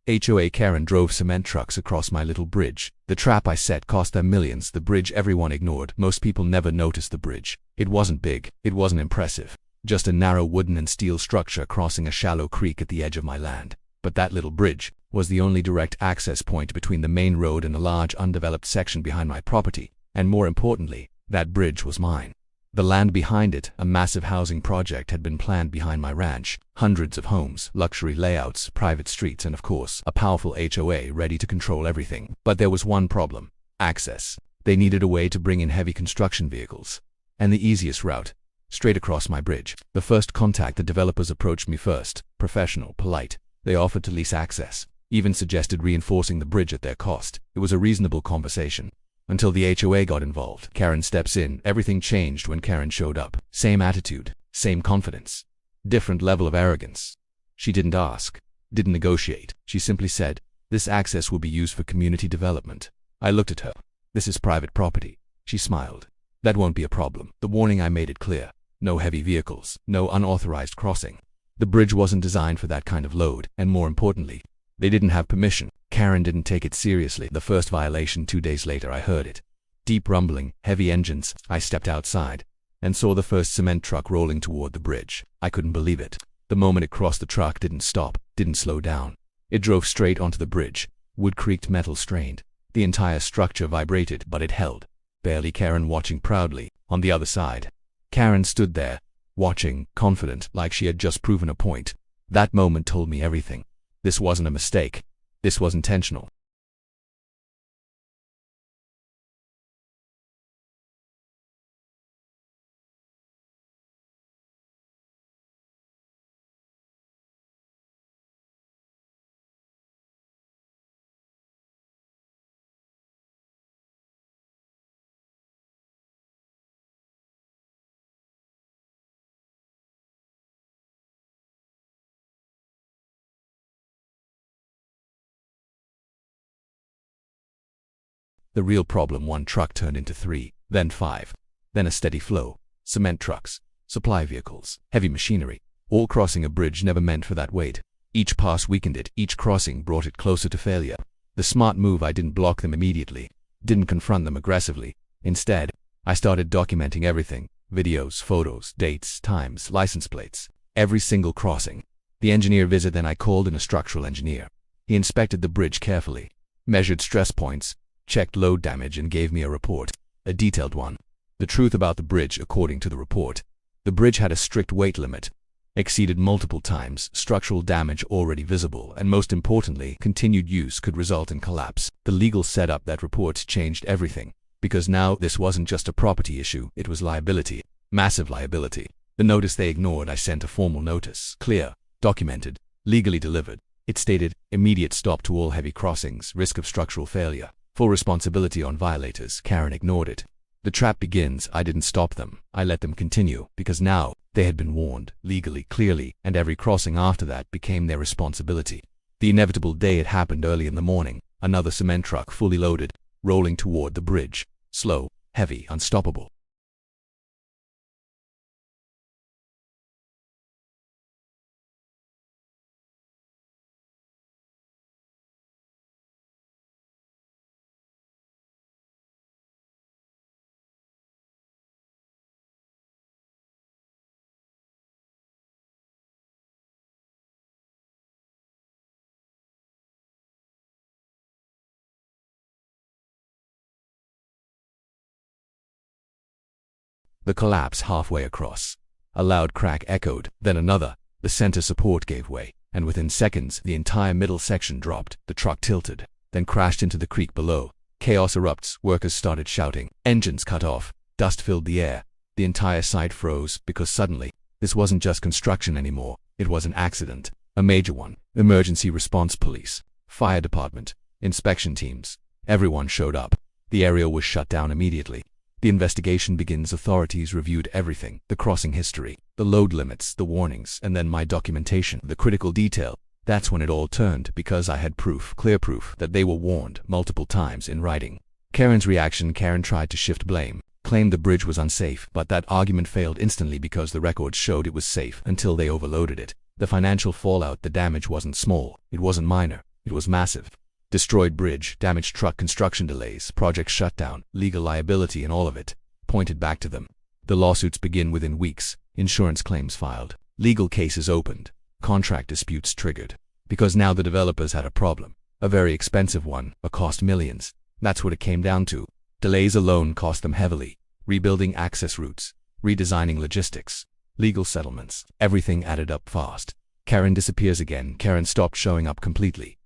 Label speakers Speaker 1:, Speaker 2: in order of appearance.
Speaker 1: HOA Karen drove cement trucks across my little bridge. The trap I set cost them millions. The bridge everyone ignored. Most people never noticed the bridge. It wasn't big. It wasn't impressive. Just a narrow wooden and steel structure crossing a shallow creek at the edge of my land. But that little bridge was the only direct access point between the main road and a large undeveloped section behind my property. And more importantly, that bridge was mine. The land behind it, a massive housing project, had been planned behind my ranch. Hundreds of homes, luxury layouts, private streets, and of course, a powerful HOA ready to control everything. But there was one problem: access. They needed a way to bring in heavy construction vehicles. And the easiest route: straight across my bridge. The first contact, the developers approached me first. Professional, polite. They offered to lease access, even suggested reinforcing the bridge at their cost. It was a reasonable conversation. Until the HOA got involved. Karen steps in. Everything changed when Karen showed up. Same attitude, same confidence, different level of arrogance. She didn't ask, didn't negotiate. She simply said, "This access will be used for community development." I looked at her. "This is private property." She smiled. "That won't be a problem." The warning, I made it clear. No heavy vehicles, no unauthorized crossing. The bridge wasn't designed for that kind of load, and more importantly, they didn't have permission. Karen didn't take it seriously. The first violation, 2 days later, I heard it. Deep rumbling, heavy engines. I stepped outside and saw the first cement truck rolling toward the bridge. I couldn't believe it. The moment it crossed, the truck didn't stop, didn't slow down. It drove straight onto the bridge. Wood creaked, metal strained. The entire structure vibrated, but it held. Barely. Karen watching proudly. On the other side, Karen stood there, watching, confident, like she had just proven a point. That moment told me everything. This wasn't a mistake. This was intentional. The real problem: one truck turned into 3, then 5, then a steady flow. Cement trucks, supply vehicles, heavy machinery, all crossing a bridge never meant for that weight. Each pass weakened it, each crossing brought it closer to failure. The smart move: I didn't block them immediately, didn't confront them aggressively. Instead, I started documenting everything: videos, photos, dates, times, license plates, every single crossing. The engineer visit. Then I called in a structural engineer. He inspected the bridge carefully, measured stress points, checked load damage, and gave me a report, a detailed one. The truth about the bridge, according to the report: the bridge had a strict weight limit, exceeded multiple times, structural damage already visible, and most importantly, continued use could result in collapse. The legal setup: that report changed everything, because now this wasn't just a property issue, it was liability, massive liability. The notice they ignored: I sent a formal notice, clear, documented, legally delivered. It stated, immediate stop to all heavy crossings, risk of structural failure, full responsibility on violators. Karen ignored it. The trap begins. I didn't stop them. I let them continue, because now they had been warned, legally, clearly, and every crossing after that became their responsibility. The inevitable day: it happened early in the morning. Another cement truck, fully loaded, rolling toward the bridge. Slow, heavy, unstoppable. The collapse halfway across. A loud crack echoed, then another. The center support gave way, and within seconds, the entire middle section dropped. The truck tilted, then crashed into the creek below. Chaos erupts. Workers started shouting. Engines cut off. Dust filled the air. The entire site froze, because suddenly, this wasn't just construction anymore. It was an accident. A major one. Emergency response police, fire department, inspection teams. Everyone showed up. The area was shut down immediately. The investigation begins. Authorities reviewed everything: the crossing history, the load limits, the warnings, and then my documentation, the critical detail. That's when it all turned, because I had proof, clear proof, that they were warned multiple times in writing. Karen's reaction: Karen tried to shift blame, claimed the bridge was unsafe, but that argument failed instantly because the records showed it was safe until they overloaded it. The financial fallout: the damage wasn't small, it wasn't minor. It was massive. Destroyed bridge, damaged truck, construction delays, project shutdown, legal liability, and all of it pointed back to them. The lawsuits begin within weeks, insurance claims filed, legal cases opened, contract disputes triggered. Because now the developers had a problem. A very expensive one, a cost millions. That's what it came down to. Delays alone cost them heavily. Rebuilding access routes, redesigning logistics, legal settlements, everything added up fast. Karen disappears again. Karen stopped showing up completely.